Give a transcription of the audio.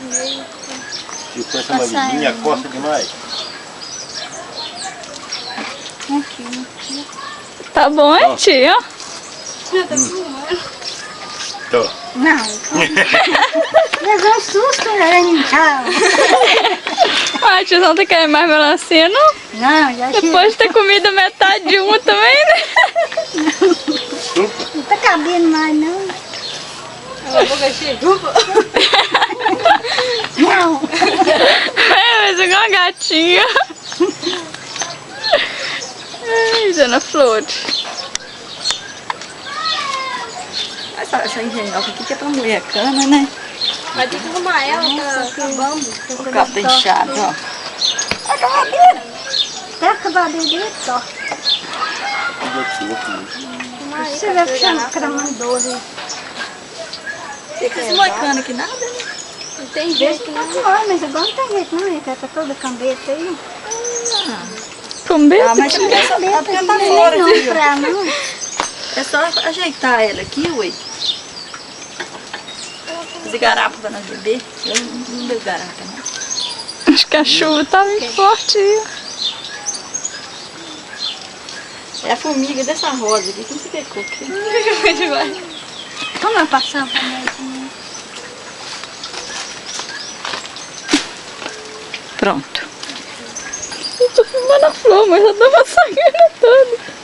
meio. Se for essa maridinha, coça demais. Aqui. Tá bom, hein, tia? Tá filmando. Tô. Não. Levou um susto, né? Ah, tia, não tá querendo mais melancia, não? Não, já chega. Depois de ter comido metade de uma também, né? Não tá cabendo mais, não. A boca cheia de uva. Não. É, mas igual uma gatinha. Ai, dona Flores. Essa engenhoca aqui que é pra mulher cana, né? Vai ter que arrumar ela, tá acabando. O cabo tá inchado, ó. Até acabar dele, só. Você vai puxando cramandora. Fica esse moicano aqui nada, né? Não tem jeito, não. Mas agora não tem jeito, não. Ele tá toda cambeta aí. Combeta? Ah, mas não quer saber, porque tá Não fora, não, filho. pra não. É só ajeitar ela aqui, ué. Fazer garapa pra nós beber. Eu não bebo garapa, não. Acho que a chuva tá muito forte aí. É a formiga dessa rosa aqui. Quem você pegou aqui? Como vai passar pra nós? Pronto. Eu tô filmando a flor, mas eu tô massacrando tudo.